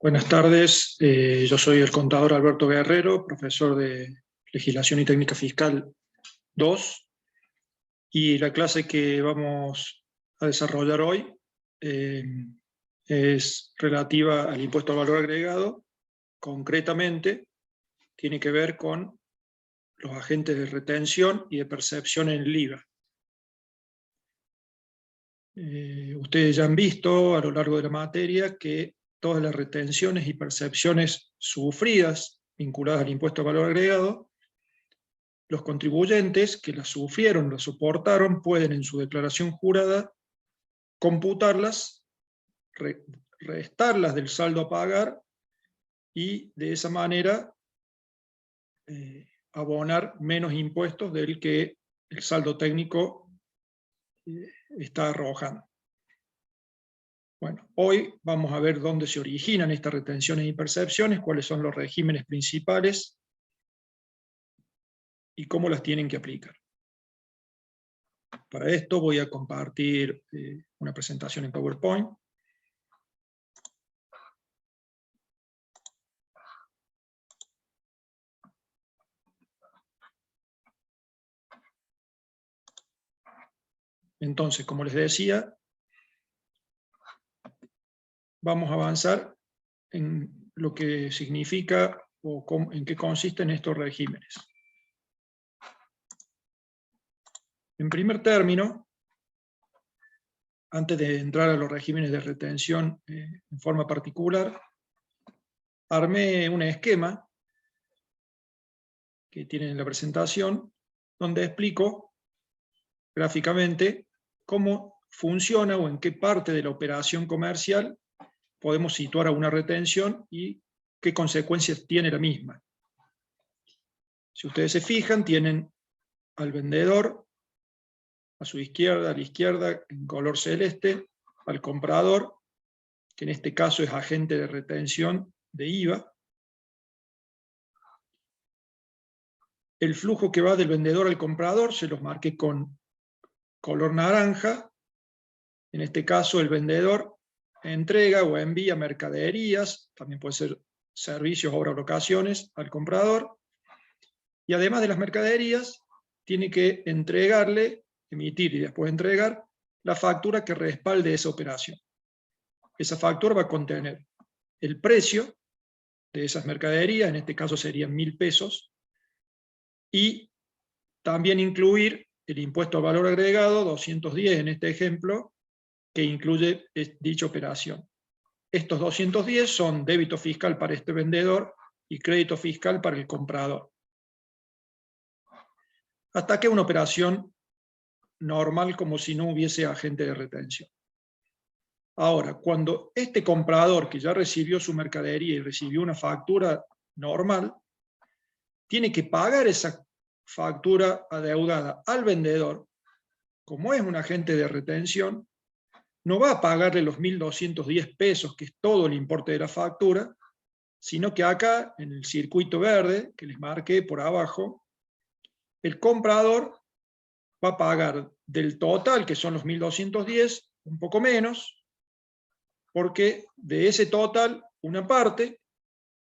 Buenas tardes, yo soy el contador Alberto Guerrero, profesor de Legislación y Técnica Fiscal 2, y la clase que vamos a desarrollar hoy es relativa al impuesto al valor agregado. Concretamente, tiene que ver con los agentes de retención y de percepción en el IVA. Ustedes ya han visto a lo largo de la materia que todas las retenciones y percepciones sufridas vinculadas al impuesto al valor agregado, los contribuyentes que las sufrieron, las soportaron, pueden en su declaración jurada computarlas, restarlas del saldo a pagar y de esa manera abonar menos impuestos del que el saldo técnico está arrojando. Bueno, hoy vamos a ver dónde se originan estas retenciones y percepciones, cuáles son los regímenes principales y cómo las tienen que aplicar. Para esto voy a compartir una presentación en PowerPoint. Entonces, como les decía, vamos a avanzar en lo que significa o en qué consisten estos regímenes. En primer término, antes de entrar a los regímenes de retención en forma particular, armé un esquema que tienen en la presentación, donde explico gráficamente cómo funciona o en qué parte de la operación comercial podemos situar a una retención y qué consecuencias tiene la misma. Si ustedes se fijan, tienen al vendedor a su izquierda, a la izquierda, en color celeste, al comprador, que en este caso es agente de retención de IVA. El flujo que va del vendedor al comprador se los marqué con color naranja. En este caso el vendedor entrega o envía mercaderías, también puede ser servicios, obra o locaciones, al comprador. Y además de las mercaderías, tiene que entregarle, emitir y después entregar, la factura que respalde esa operación. Esa factura va a contener el precio de esas mercaderías, en este caso serían 1.000 pesos, y también incluir el impuesto al valor agregado, 210 en este ejemplo, que incluye dicha operación. Estos 210 son débito fiscal para este vendedor y crédito fiscal para el comprador. Hasta que una operación normal, como si no hubiese agente de retención. Ahora, cuando este comprador que ya recibió su mercadería y recibió una factura normal, tiene que pagar esa factura adeudada al vendedor, como es un agente de retención, no va a pagarle los 1.210 pesos, que es todo el importe de la factura, sino que acá, en el circuito verde, que les marqué por abajo, el comprador va a pagar del total, que son los 1.210, un poco menos, porque de ese total, una parte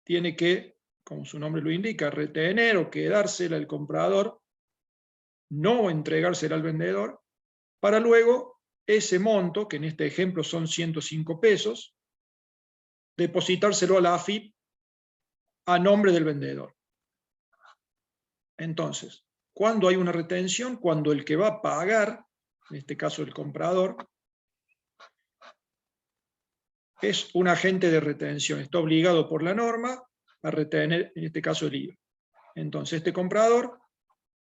tiene que, como su nombre lo indica, retener o quedársela al comprador, no entregársela al vendedor, para luego ese monto, que en este ejemplo son 105 pesos, depositárselo a la AFIP a nombre del vendedor. Entonces, ¿cuándo hay una retención? Cuando el que va a pagar, en este caso el comprador, es un agente de retención, está obligado por la norma a retener, en este caso, el IVA. Entonces este comprador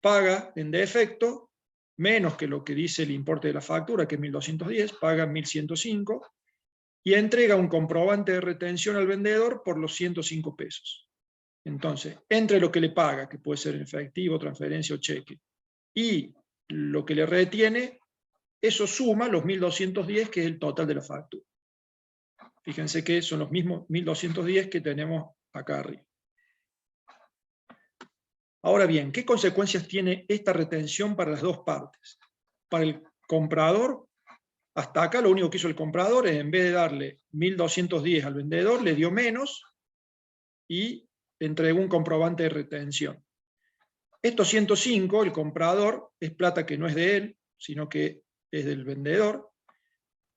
paga en defecto menos que lo que dice el importe de la factura, que es 1.210, paga 1.105, y entrega un comprobante de retención al vendedor por los 105 pesos. Entonces, entre lo que le paga, que puede ser en efectivo, transferencia o cheque, y lo que le retiene, eso suma los 1.210, que es el total de la factura. Fíjense que son los mismos 1.210 que tenemos acá arriba. Ahora bien, ¿qué consecuencias tiene esta retención para las dos partes? Para el comprador, Hasta acá lo único que hizo el comprador es, en vez de darle 1.210 al vendedor, le dio menos y le entregó un comprobante de retención. Estos 105, el comprador, es plata que no es de él, sino que es del vendedor,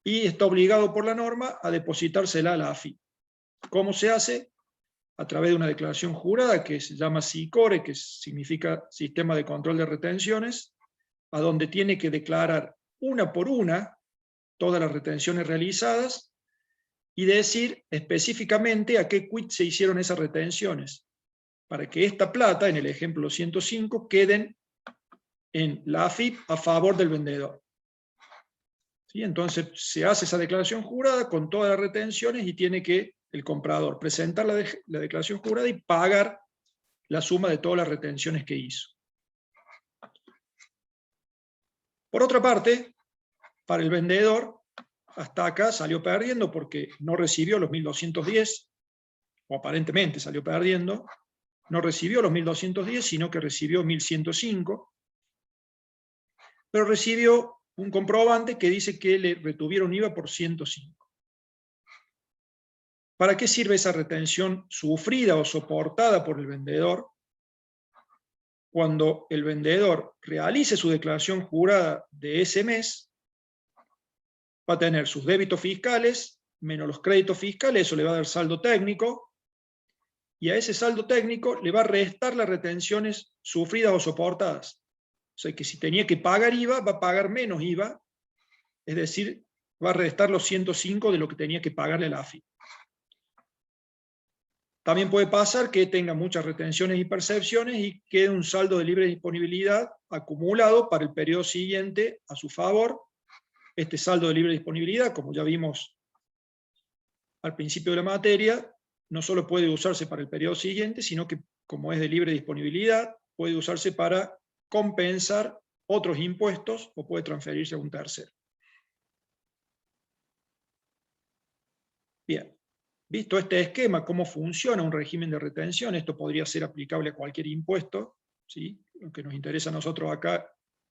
y está obligado por la norma a depositársela a la AFIP. ¿Cómo se hace? A través de una declaración jurada que se llama SICORE, que significa Sistema de Control de Retenciones, a donde tiene que declarar una por una todas las retenciones realizadas y decir específicamente a qué quit se hicieron esas retenciones, para que esta plata, en el ejemplo 105, queden en la AFIP a favor del vendedor. ¿Sí? Entonces se hace esa declaración jurada con todas las retenciones y tiene que el comprador presentar la declaración jurada y pagar la suma de todas las retenciones que hizo. Por otra parte, para el vendedor, hasta acá salió perdiendo porque no recibió los 1.210, o aparentemente salió perdiendo, no recibió los 1.210, sino que recibió 1.105, pero recibió un comprobante que dice que le retuvieron IVA por 105. ¿Para qué sirve esa retención sufrida o soportada por el vendedor? Cuando el vendedor realice su declaración jurada de ese mes, va a tener sus débitos fiscales menos los créditos fiscales, eso le va a dar saldo técnico, y a ese saldo técnico le va a restar las retenciones sufridas o soportadas. O sea que si tenía que pagar IVA, va a pagar menos IVA, es decir, va a restar los 105 de lo que tenía que pagarle a la AFIP. También puede pasar que tenga muchas retenciones y percepciones y quede un saldo de libre disponibilidad acumulado para el periodo siguiente a su favor. Este saldo de libre disponibilidad, como ya vimos al principio de la materia, no solo puede usarse para el periodo siguiente, sino que, como es de libre disponibilidad, puede usarse para compensar otros impuestos o puede transferirse a un tercero. Bien. Visto este esquema, cómo funciona un régimen de retención, esto podría ser aplicable a cualquier impuesto, ¿sí? Lo que nos interesa a nosotros acá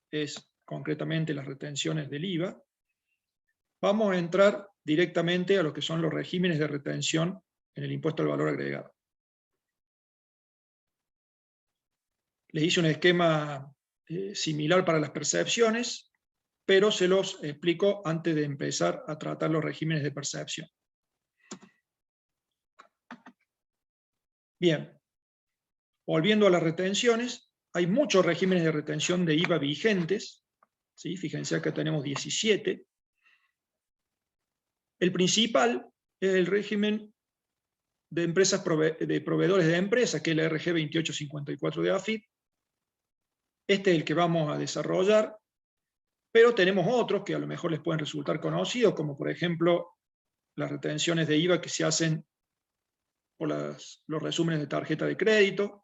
es concretamente las retenciones del IVA. Vamos a entrar directamente a lo que son los regímenes de retención en el impuesto al valor agregado. Les hice un esquema similar para las percepciones, pero se los explico antes de empezar a tratar los regímenes de percepción. Bien, volviendo a las retenciones, hay muchos regímenes de retención de IVA vigentes, ¿sí? Fíjense acá tenemos 17. El principal es el régimen de empresas de proveedores de empresas, que es la RG 2854 de AFIP. Este es el que vamos a desarrollar, pero tenemos otros que a lo mejor les pueden resultar conocidos, como por ejemplo las retenciones de IVA que se hacen por los resúmenes de tarjeta de crédito,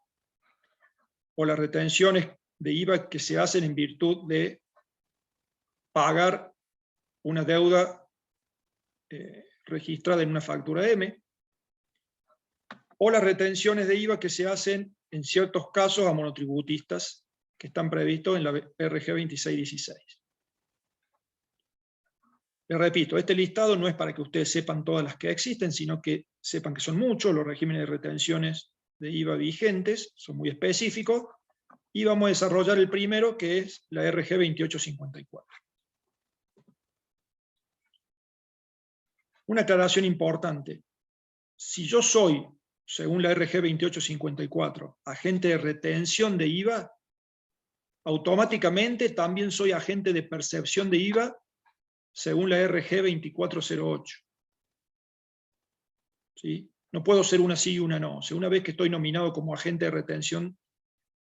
o las retenciones de IVA que se hacen en virtud de pagar una deuda registrada en una factura M, o las retenciones de IVA que se hacen en ciertos casos a monotributistas que están previstos en la RG 2616. Les repito, este listado no es para que ustedes sepan todas las que existen, sino que sepan que son muchos los regímenes de retenciones de IVA vigentes, son muy específicos, y vamos a desarrollar el primero, que es la RG 2854. Una aclaración importante. Si yo soy, según la RG 2854, agente de retención de IVA, automáticamente también soy agente de percepción de IVA según la RG 2408. ¿Sí? No puedo ser una sí y una no. O sea, una vez que estoy nominado como agente de retención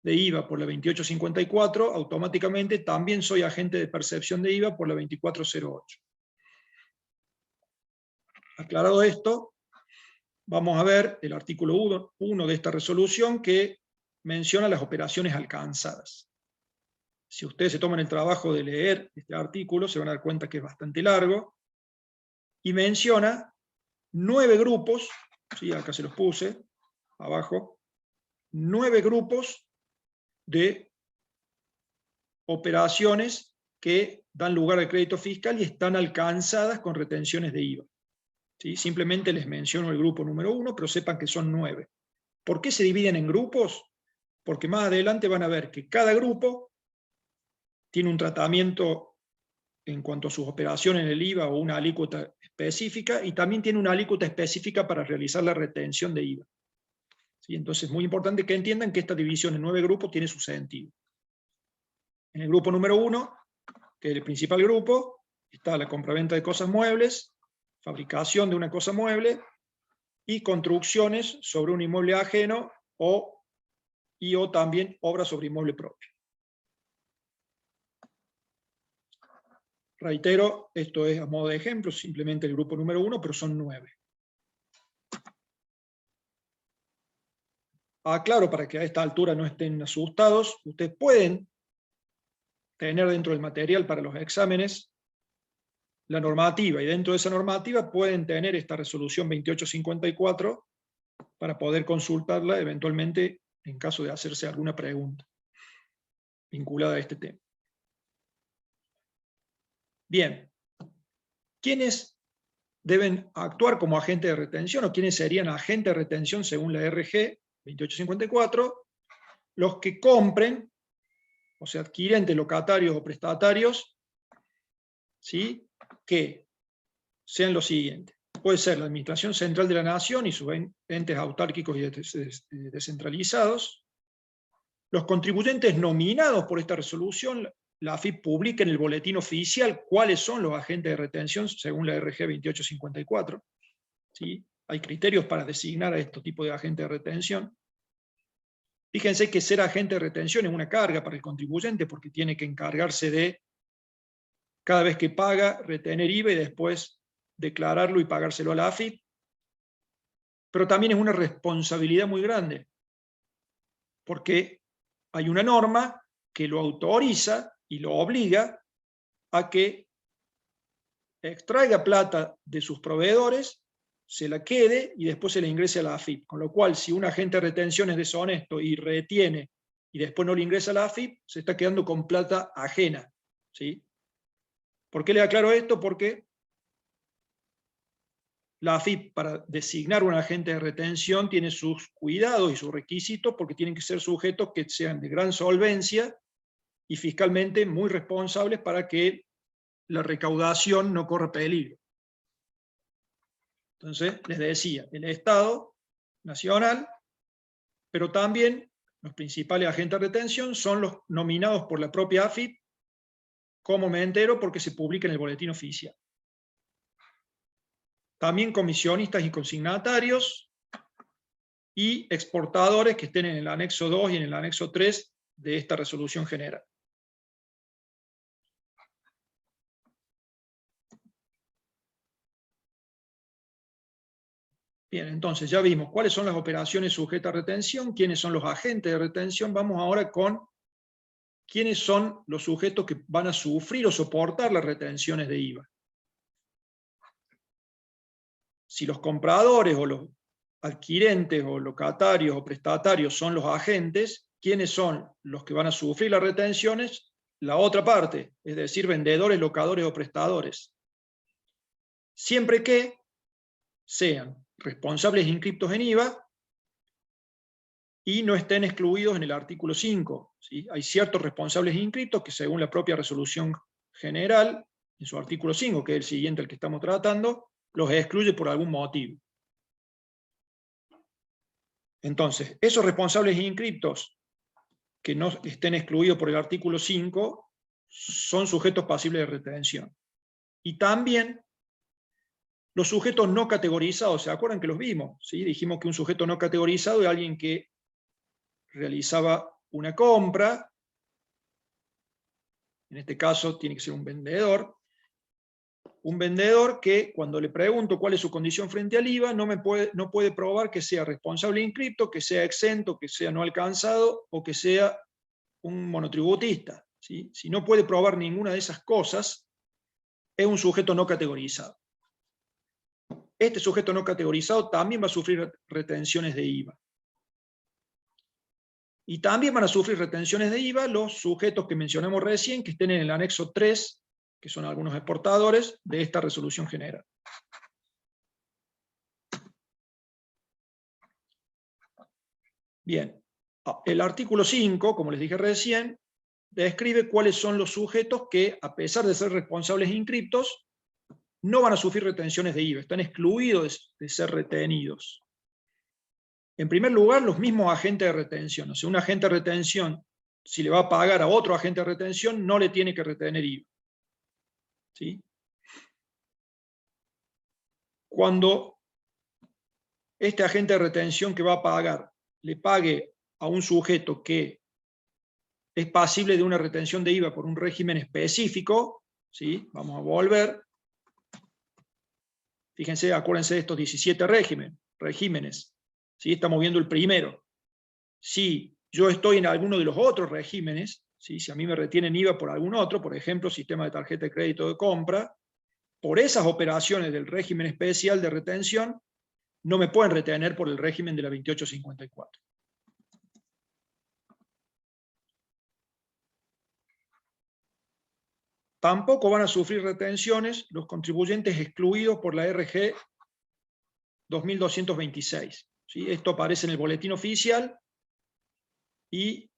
de IVA por la 2854, automáticamente también soy agente de percepción de IVA por la 2408. Aclarado esto, vamos a ver el artículo 1 de esta resolución que menciona las operaciones alcanzadas. Si ustedes se toman el trabajo de leer este artículo, se van a dar cuenta que es bastante largo, y menciona 9 grupos, ¿sí? Acá se los puse, abajo, 9 grupos de operaciones que dan lugar al crédito fiscal y están alcanzadas con retenciones de IVA. ¿Sí? Simplemente les menciono el grupo número 1, pero sepan que son 9. ¿Por qué se dividen en grupos? Porque más adelante van a ver que cada grupo tiene un tratamiento en cuanto a sus operaciones en el IVA o una alícuota específica, y también tiene una alícuota específica para realizar la retención de IVA. ¿Sí? Entonces es muy importante que entiendan que esta división en 9 grupos tiene su sentido. En el grupo número 1, que es el principal grupo, está la compraventa de cosas muebles, fabricación de una cosa mueble y construcciones sobre un inmueble ajeno o también obras sobre inmueble propio. Reitero, esto es a modo de ejemplo, simplemente el grupo número 1, pero son 9. Aclaro para que a esta altura no estén asustados, ustedes pueden tener dentro del material para los exámenes la normativa, y dentro de esa normativa pueden tener esta resolución 2854 para poder consultarla eventualmente en caso de hacerse alguna pregunta vinculada a este tema. Bien, ¿quiénes deben actuar como agentes de retención o quiénes serían agentes de retención según la RG 2854? Los que compren, o sea, adquirentes, locatarios o prestatarios, ¿sí? Que sean los siguientes. Puede ser la Administración Central de la Nación y sus entes autárquicos y descentralizados. Los contribuyentes nominados por esta resolución, la AFIP publica en el boletín oficial cuáles son los agentes de retención según la RG 2854. ¿Sí? Hay criterios para designar a este tipo de agentes de retención. Fíjense que ser agente de retención es una carga para el contribuyente porque tiene que encargarse de, cada vez que paga, retener IVA y después declararlo y pagárselo a la AFIP. Pero también es una responsabilidad muy grande, porque hay una norma que lo autoriza y lo obliga a que extraiga plata de sus proveedores, se la quede y después se la ingrese a la AFIP. Con lo cual, si un agente de retención es deshonesto y retiene y después no le ingresa a la AFIP, se está quedando con plata ajena. ¿Sí? ¿Por qué le aclaro esto? Porque la AFIP, para designar un agente de retención, tiene sus cuidados y sus requisitos, porque tienen que ser sujetos que sean de gran solvencia y fiscalmente muy responsables para que la recaudación no corra peligro. Entonces, les decía, el Estado Nacional, pero también los principales agentes de retención son los nominados por la propia AFIP, como me entero porque se publica en el boletín oficial. También comisionistas y consignatarios y exportadores que estén en el anexo 2 y en el anexo 3 de esta resolución general. Bien, entonces ya vimos cuáles son las operaciones sujetas a retención, quiénes son los agentes de retención. Vamos ahora con quiénes son los sujetos que van a sufrir o soportar las retenciones de IVA. Si los compradores o los adquirentes o locatarios o prestatarios son los agentes, ¿quiénes son los que van a sufrir las retenciones? La otra parte, es decir, vendedores, locadores o prestadores. Siempre que sean responsables inscriptos en IVA y no estén excluidos en el artículo 5. ¿Sí? Hay ciertos responsables inscriptos que, según la propia resolución general, en su artículo 5, que es el siguiente al que estamos tratando, los excluye por algún motivo. Entonces, esos responsables inscriptos que no estén excluidos por el artículo 5 son sujetos pasibles de retención. Y también los sujetos no categorizados, ¿se acuerdan que los vimos? ¿Sí? Dijimos que un sujeto no categorizado es alguien que realizaba una compra, en este caso tiene que ser un vendedor que cuando le pregunto cuál es su condición frente al IVA, no puede probar que sea responsable inscripto, que sea exento, que sea no alcanzado o que sea un monotributista. ¿Sí? Si no puede probar ninguna de esas cosas, es un sujeto no categorizado. Este sujeto no categorizado también va a sufrir retenciones de IVA. Y también van a sufrir retenciones de IVA los sujetos que mencionamos recién, que estén en el anexo 3 que son algunos exportadores de esta resolución general. Bien, el artículo 5, como les dije recién, describe cuáles son los sujetos que, a pesar de ser responsables inscriptos, no van a sufrir retenciones de IVA, están excluidos de ser retenidos. En primer lugar, los mismos agentes de retención. O sea, un agente de retención, si le va a pagar a otro agente de retención, no le tiene que retener IVA. ¿Sí? Cuando este agente de retención que va a pagar le pague a un sujeto que es pasible de una retención de IVA por un régimen específico, ¿sí? Vamos a volver. Fíjense, acuérdense de estos 17 regímenes. ¿Sí? Estamos viendo el primero. Si yo estoy en alguno de los otros regímenes, ¿sí? Si a mí me retienen IVA por algún otro, por ejemplo, sistema de tarjeta de crédito de compra, por esas operaciones del régimen especial de retención, no me pueden retener por el régimen de la 2854. Tampoco van a sufrir retenciones los contribuyentes excluidos por la RG 2226. ¿Sí? Esto aparece en el boletín oficial y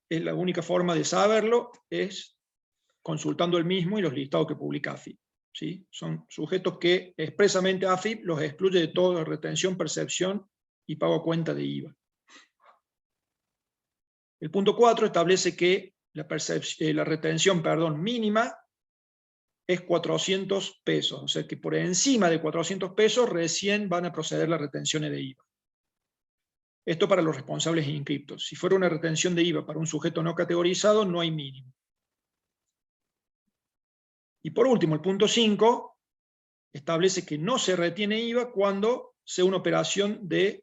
es la única forma de saberlo es consultando el mismo y los listados que publica AFIP. ¿Sí? Son sujetos que expresamente AFIP los excluye de toda retención, percepción y pago a cuenta de IVA. El punto 4 establece que la retención mínima es 400 pesos, o sea que por encima de 400 pesos recién van a proceder las retenciones de IVA. Esto para los responsables inscriptos. Si fuera una retención de IVA para un sujeto no categorizado, no hay mínimo. Y por último, el punto 5 establece que no se retiene IVA cuando sea una operación que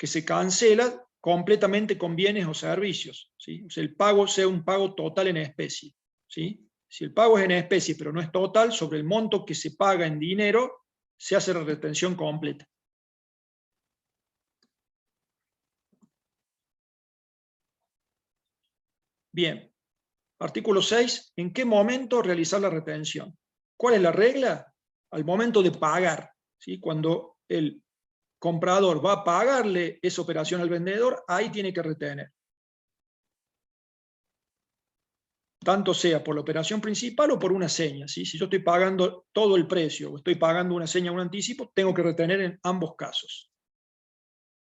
se cancela completamente con bienes o servicios. ¿Sí? O sea, el pago sea un pago total en especie. ¿Sí? Si el pago es en especie pero no es total, sobre el monto que se paga en dinero, se hace la retención completa. Bien. Artículo 6. ¿En qué momento realizar la retención? ¿Cuál es la regla? Al momento de pagar. ¿Sí? Cuando el comprador va a pagarle esa operación al vendedor, ahí tiene que retener. Tanto sea por la operación principal o por una seña. ¿Sí? Si yo estoy pagando todo el precio o estoy pagando una seña o un anticipo, tengo que retener en ambos casos.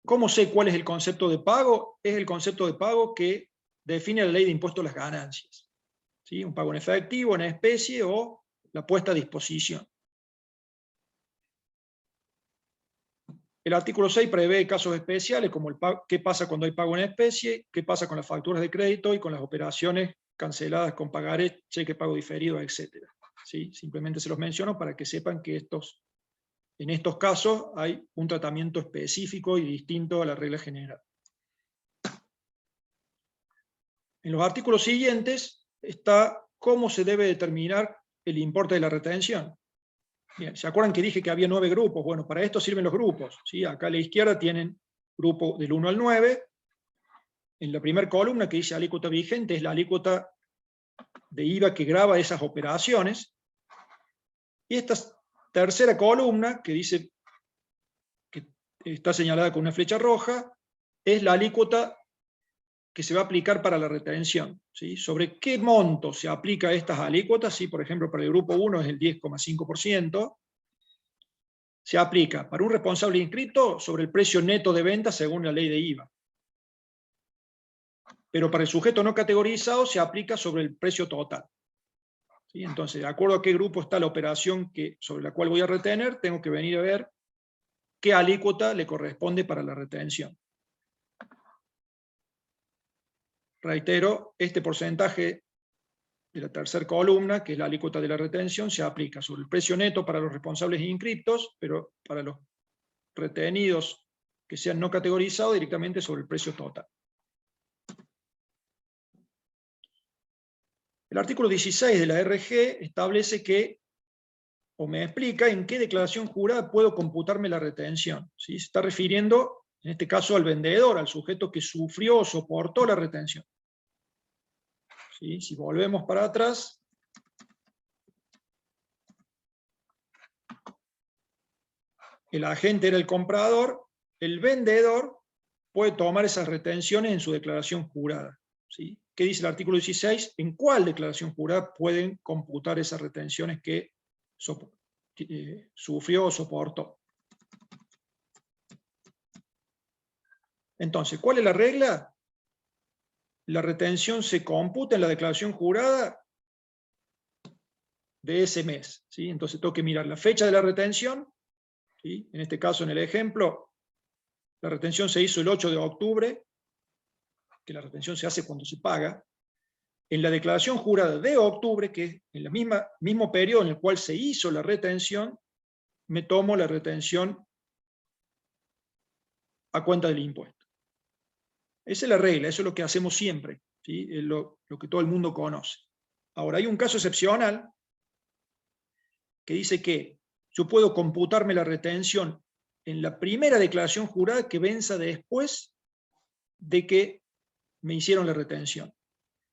¿Cómo sé cuál es el concepto de pago? Es el concepto de pago que define la ley de impuesto a las ganancias. ¿Sí? Un pago en efectivo, en especie o la puesta a disposición. El artículo 6 prevé casos especiales como qué pasa cuando hay pago en especie, qué pasa con las facturas de crédito y con las operaciones canceladas con pagaré, cheque pago diferido, etc. ¿Sí? Simplemente se los menciono para que sepan que en estos casos hay un tratamiento específico y distinto a la regla general. En los artículos siguientes está cómo se debe determinar el importe de la retención. Bien, ¿se acuerdan que dije que había 9 grupos? Bueno, para esto sirven los grupos. ¿Sí? Acá a la izquierda tienen grupo del 1 al 9. En la primera columna que dice alícuota vigente es la alícuota de IVA que grava esas operaciones. Y esta tercera columna que dice que está señalada con una flecha roja es la alícuota que se va a aplicar para la retención. ¿Sí? ¿Sobre qué monto se aplica estas alícuotas? ¿Sí? Por ejemplo, para el grupo 1 es el 10,5%. Se aplica para un responsable inscrito sobre el precio neto de venta según la ley de IVA. Pero para el sujeto no categorizado se aplica sobre el precio total. ¿Sí? Entonces, de acuerdo a qué grupo está la operación sobre la cual voy a retener, tengo que venir a ver qué alícuota le corresponde para la retención. Reitero, este porcentaje de la tercera columna, que es la alícuota de la retención, se aplica sobre el precio neto para los responsables inscriptos, pero para los retenidos que sean no categorizados, directamente sobre el precio total. El artículo 16 de la RG establece que, o me explica en qué declaración jurada puedo computarme la retención. ¿Sí? Se está refiriendo, en este caso, al vendedor, al sujeto que sufrió o soportó la retención. ¿sí? Si volvemos para atrás, el agente era el comprador, el vendedor puede tomar esas retenciones en su declaración jurada. ¿Sí? ¿Qué dice el artículo 16? ¿En cuál declaración jurada pueden computar esas retenciones que sufrió o soportó? Entonces, ¿cuál es la regla? La retención se computa en la declaración jurada de ese mes. ¿Sí? Entonces tengo que mirar la fecha de la retención. ¿Sí? En este caso, en el ejemplo, la retención se hizo el 8 de octubre, que la retención se hace cuando se paga. En la declaración jurada de octubre, que es en el mismo periodo en el cual se hizo la retención, me tomo la retención a cuenta del impuesto. Esa es la regla, eso es lo que hacemos siempre, ¿sí? Es lo que todo el mundo conoce. Ahora, hay un caso excepcional que dice que yo puedo computarme la retención en la primera declaración jurada que venza después de que me hicieron la retención,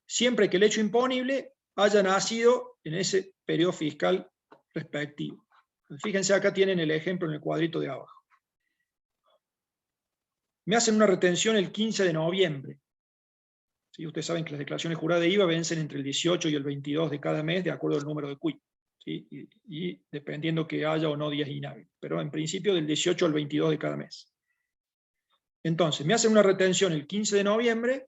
siempre que el hecho imponible haya nacido en ese periodo fiscal respectivo. Fíjense, acá tienen el ejemplo en el cuadrito de abajo. Me hacen una retención el 15 de noviembre. ¿Sí? Ustedes saben que las declaraciones juradas de IVA vencen entre el 18 y el 22 de cada mes, de acuerdo al número de CUI. ¿Sí? Y dependiendo que haya o no días inhábiles. Pero en principio del 18 al 22 de cada mes. Entonces, me hacen una retención el 15 de noviembre,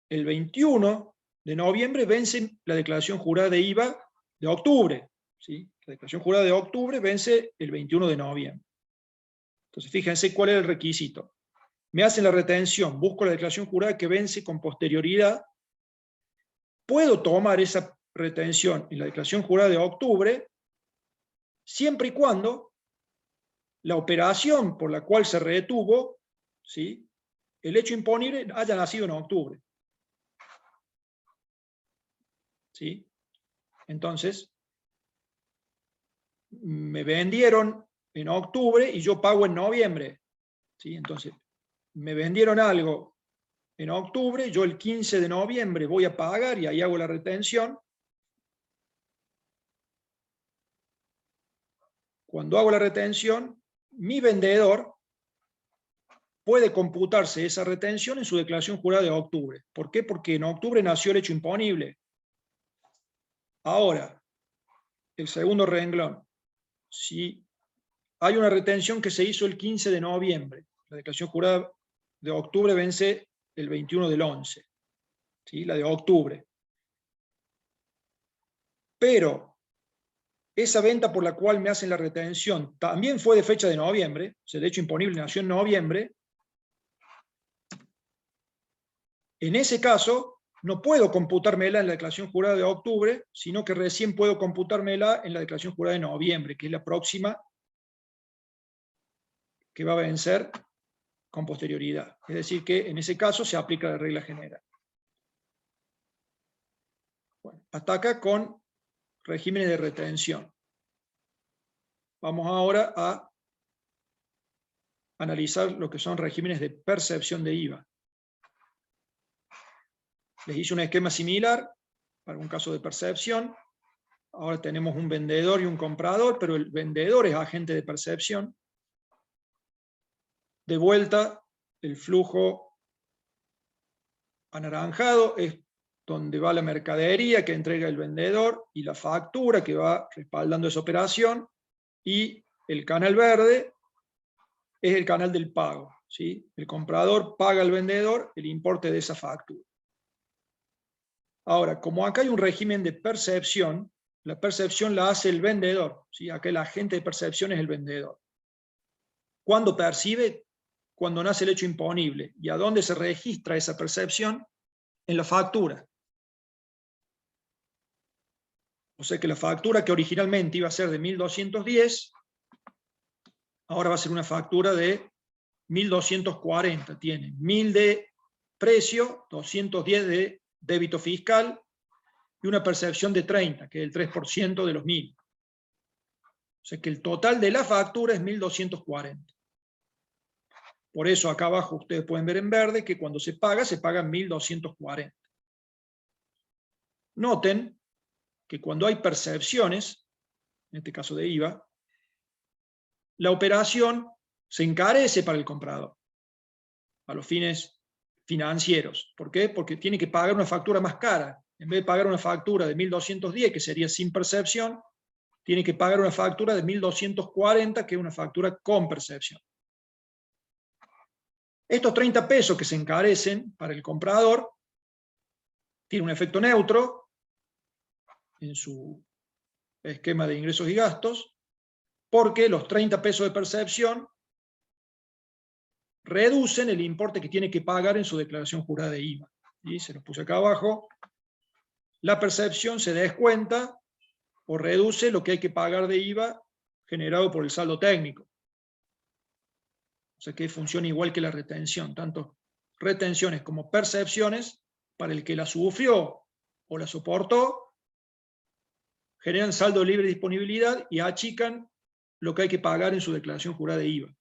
el 21 de noviembre vence la declaración jurada de IVA de octubre. ¿Sí? La declaración jurada de octubre vence el 21 de noviembre. Entonces, fíjense cuál es el requisito. Me hacen la retención, busco la declaración jurada que vence con posterioridad, puedo tomar esa retención en la declaración jurada de octubre, siempre y cuando la operación por la cual se retuvo, ¿sí?, el hecho imponible haya nacido en octubre. ¿Sí? Entonces, me vendieron en octubre y yo pago en noviembre. ¿Sí? Entonces, me vendieron algo en octubre, yo el 15 de noviembre voy a pagar y ahí hago la retención. Cuando hago la retención, mi vendedor puede computarse esa retención en su declaración jurada de octubre. ¿Por qué? Porque en octubre nació el hecho imponible. Ahora, el segundo renglón. Si hay una retención que se hizo el 15 de noviembre, la declaración jurada de octubre vence el 21 del 11, ¿sí? La de octubre. Pero esa venta por la cual me hacen la retención también fue de fecha de noviembre, o sea, el hecho imponible nació en noviembre. En ese caso, no puedo computármela en la declaración jurada de octubre, sino que recién puedo computármela en la declaración jurada de noviembre, que es la próxima que va a vencer con posterioridad. Es decir, que en ese caso se aplica la regla general. Bueno, hasta acá con regímenes de retención. Vamos ahora a analizar lo que son regímenes de percepción de IVA. Les hice un esquema similar para un caso de percepción. Ahora tenemos un vendedor y un comprador, pero el vendedor es agente de percepción. De vuelta, el flujo anaranjado es donde va la mercadería que entrega el vendedor y la factura que va respaldando esa operación, y el canal verde es el canal del pago. ¿Sí? El comprador paga al vendedor el importe de esa factura. Ahora, como acá hay un régimen de percepción, la percepción la hace el vendedor. ¿Sí? Acá el agente de percepción es el vendedor. ¿Cuándo percibe? Cuando nace el hecho imponible. ¿Y a dónde se registra esa percepción? En la factura. O sea que la factura que originalmente iba a ser de 1.210, ahora va a ser una factura de 1.240. Tiene 1.000 de precio, 210 de débito fiscal y una percepción de 30, que es el 3% de los 1.000. O sea que el total de la factura es 1.240. Por eso acá abajo ustedes pueden ver en verde que cuando se paga 1.240. Noten que cuando hay percepciones, en este caso de IVA, la operación se encarece para el comprador, a los fines financieros. ¿Por qué? Porque tiene que pagar una factura más cara. En vez de pagar una factura de 1.210, que sería sin percepción, tiene que pagar una factura de 1.240, que es una factura con percepción. Estos 30 pesos que se encarecen para el comprador tienen un efecto neutro en su esquema de ingresos y gastos, porque los 30 pesos de percepción reducen el importe que tiene que pagar en su declaración jurada de IVA. Y se los puse acá abajo. La percepción se descuenta o reduce lo que hay que pagar de IVA generado por el saldo técnico. O sea que funciona igual que la retención, tanto retenciones como percepciones, para el que la sufrió o la soportó, generan saldo libre de disponibilidad y achican lo que hay que pagar en su declaración jurada de IVA.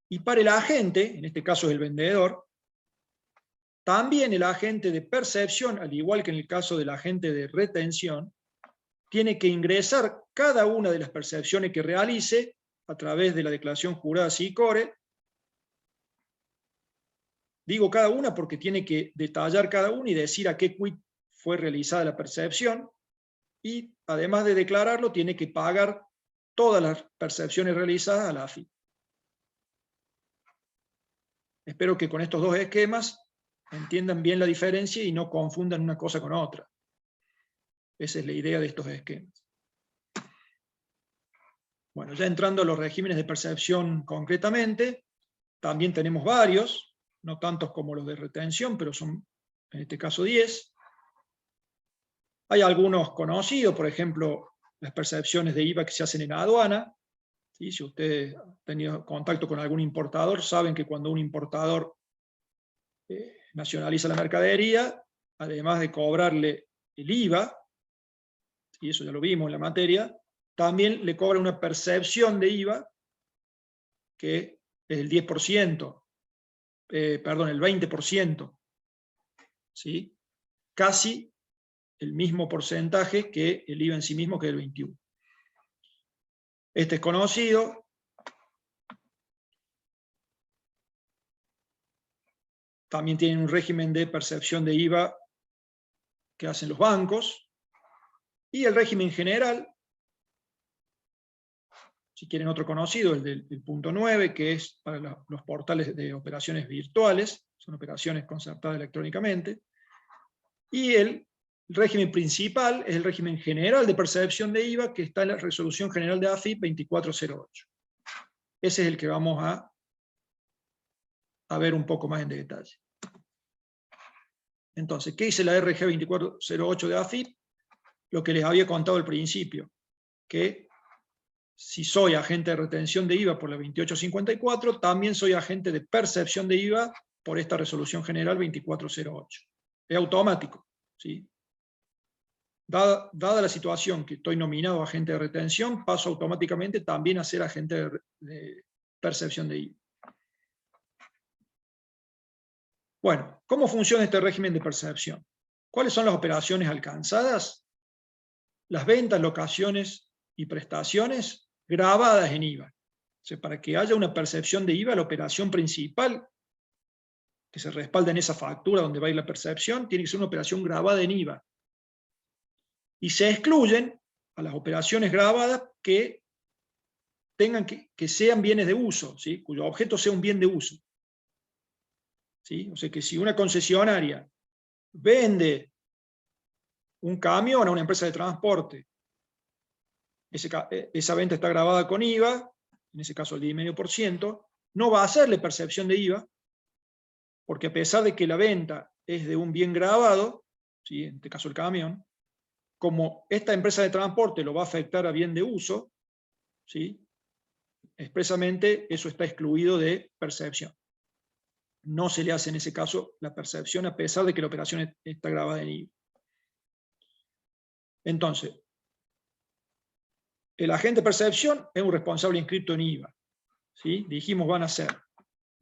Y para el agente, en este caso es el vendedor, también el agente de percepción, al igual que en el caso del agente de retención, tiene que ingresar cada una de las percepciones que realice a través de la declaración jurada SICORE. Digo cada una porque tiene que detallar cada una y decir a qué quit fue realizada la percepción, y además de declararlo, tiene que pagar todas las percepciones realizadas a la AFIP. Espero que con estos dos esquemas entiendan bien la diferencia y no confundan una cosa con otra. Esa es la idea de estos esquemas. Bueno, ya entrando a los regímenes de percepción concretamente, también tenemos varios, no tantos como los de retención, pero son en este caso 10. Hay algunos conocidos, por ejemplo, las percepciones de IVA que se hacen en la aduana. ¿Sí? Si ustedes han tenido contacto con algún importador, saben que cuando un importador nacionaliza la mercadería, además de cobrarle el IVA, y eso ya lo vimos en la materia, también le cobra una percepción de IVA, que es el 10%, perdón, el 20%, ¿sí? Casi el mismo porcentaje que el IVA en sí mismo, que es el 21%. Este es conocido. También tienen un régimen de percepción de IVA que hacen los bancos. Y el régimen general, si quieren otro conocido, el del punto 9, que es para los portales de operaciones virtuales, son operaciones concertadas electrónicamente. Y el régimen principal es el régimen general de percepción de IVA, que está en la resolución general de AFIP 2408. Ese es el que vamos a ver un poco más en detalle. Entonces, ¿qué dice la RG 2408 de AFIP? Lo que les había contado al principio, que si soy agente de retención de IVA por la 2854, también soy agente de percepción de IVA por esta resolución general 2408. Es automático, ¿sí? Dada la situación que estoy nominado agente de retención, paso automáticamente también a ser agente de percepción de IVA. Bueno, ¿cómo funciona este régimen de percepción? ¿Cuáles son las operaciones alcanzadas? Las ventas, locaciones y prestaciones grabadas en IVA. O sea, para que haya una percepción de IVA, la operación principal que se respalda en esa factura donde va a ir la percepción, tiene que ser una operación grabada en IVA. Y se excluyen a las operaciones grabadas que tengan que sean bienes de uso, ¿sí? Cuyo objeto sea un bien de uso. ¿Sí? O sea que si una concesionaria vende un camión a una empresa de transporte, esa venta está grabada con IVA, en ese caso el 10,5%, no va a hacerle percepción de IVA, porque a pesar de que la venta es de un bien grabado, ¿sí? En este caso el camión, como esta empresa de transporte lo va a afectar a bien de uso, ¿sí? Expresamente eso está excluido de percepción. No se le hace en ese caso la percepción a pesar de que la operación está grabada en IVA. Entonces, el agente de percepción es un responsable inscrito en IVA. ¿Sí? Dijimos van a ser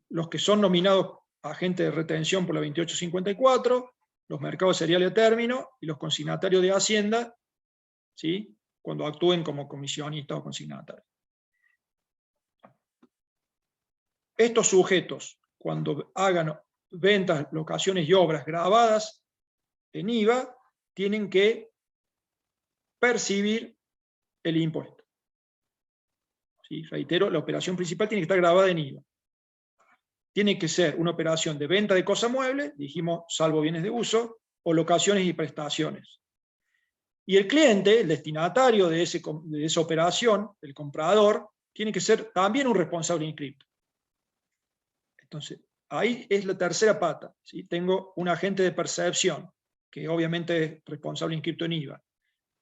los que son nominados agentes de retención por la 2854, los mercados cereales a término y los consignatarios de Hacienda, ¿sí?, cuando actúen como comisionistas o consignatarios. Estos sujetos, cuando hagan ventas, locaciones y obras grabadas en IVA, tienen que percibir el impuesto. ¿Sí? Reitero, la operación principal tiene que estar grabada en IVA. Tiene que ser una operación de venta de cosa mueble, dijimos, salvo bienes de uso, o locaciones y prestaciones. Y el cliente, el destinatario de esa operación, el comprador, tiene que ser también un responsable inscripto. Entonces, ahí es la tercera pata, ¿sí? Tengo un agente de percepción, que obviamente es responsable inscripto en IVA.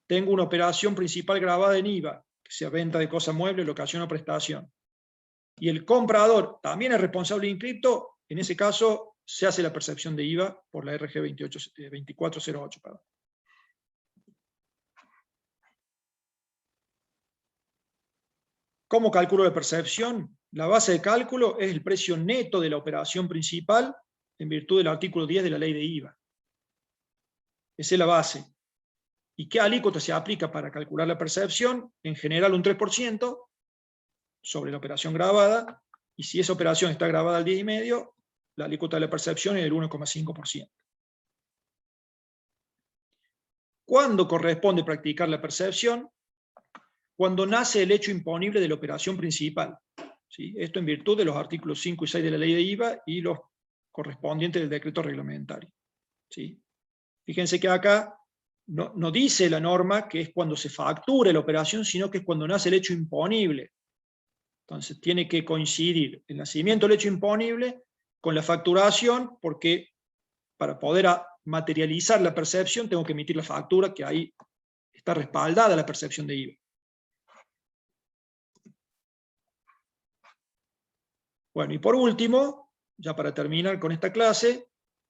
Tengo una operación principal grabada en IVA, que sea venta de cosa mueble, locación o prestación. Y el comprador también es responsable inscripto, en ese caso se hace la percepción de IVA por la RG 2408. Perdón. ¿Cómo calculo la percepción? La base de cálculo es el precio neto de la operación principal en virtud del artículo 10 de la ley de IVA. Esa es la base. ¿Y qué alícuota se aplica para calcular la percepción? En general un 3% sobre la operación grabada, y si esa operación está grabada al 10,5, la alícuota de la percepción es del 1,5%. ¿Cuándo corresponde practicar la percepción? Cuando nace el hecho imponible de la operación principal. ¿Sí? Esto en virtud de los artículos 5 y 6 de la ley de IVA y los correspondientes del decreto reglamentario. ¿Sí? Fíjense que acá no dice la norma que es cuando se factura la operación, sino que es cuando nace el hecho imponible. Entonces tiene que coincidir el nacimiento del hecho imponible con la facturación, porque para poder materializar la percepción tengo que emitir la factura, que ahí está respaldada la percepción de IVA. Bueno, y por último, ya para terminar con esta clase,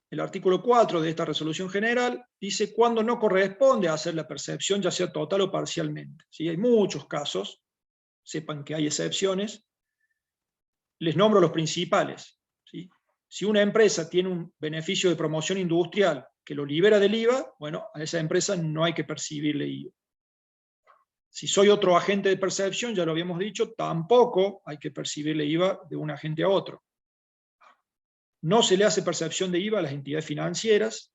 el artículo 4 de esta resolución general dice cuándo no corresponde hacer la percepción, ya sea total o parcialmente. ¿Sí? Hay muchos casos, sepan que hay excepciones. Les nombro los principales. ¿Sí? Si una empresa tiene un beneficio de promoción industrial que lo libera del IVA, bueno, a esa empresa no hay que percibirle IVA. Si soy otro agente de percepción, ya lo habíamos dicho, tampoco hay que percibirle IVA de un agente a otro. No se le hace percepción de IVA a las entidades financieras.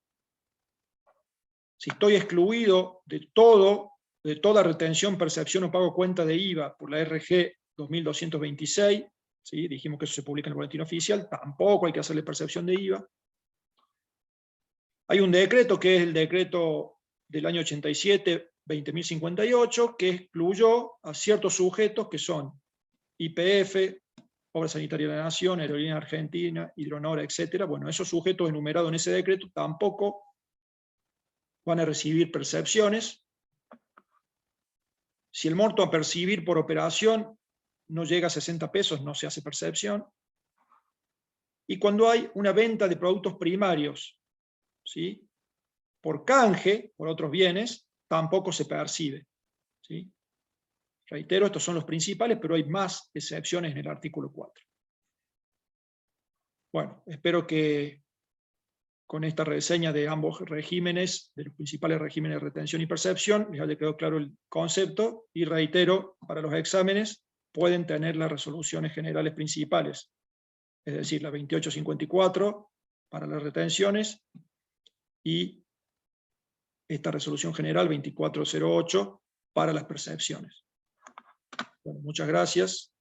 Si estoy excluido de toda retención, percepción o pago cuenta de IVA por la RG 2226, ¿sí? Dijimos que eso se publica en el boletín oficial, tampoco hay que hacerle percepción de IVA. Hay un decreto que es el decreto del año 87, 20.058, que excluyó a ciertos sujetos que son YPF, Obra Sanitaria de la Nación, Aerolínea Argentina, Hidronora, etc. Bueno, esos sujetos enumerados en ese decreto tampoco van a recibir percepciones. Si el monto a percibir por operación no llega a 60 pesos, no se hace percepción. Y cuando hay una venta de productos primarios, ¿sí?, por canje, por otros bienes, tampoco se percibe. ¿Sí? Reitero, estos son los principales, pero hay más excepciones en el artículo 4. Bueno, espero que con esta reseña de ambos regímenes, de los principales regímenes de retención y percepción, les haya quedado claro el concepto, y reitero, para los exámenes pueden tener las resoluciones generales principales, es decir, la 2854 para las retenciones y esta resolución general 2408 para las percepciones. Bueno, muchas gracias.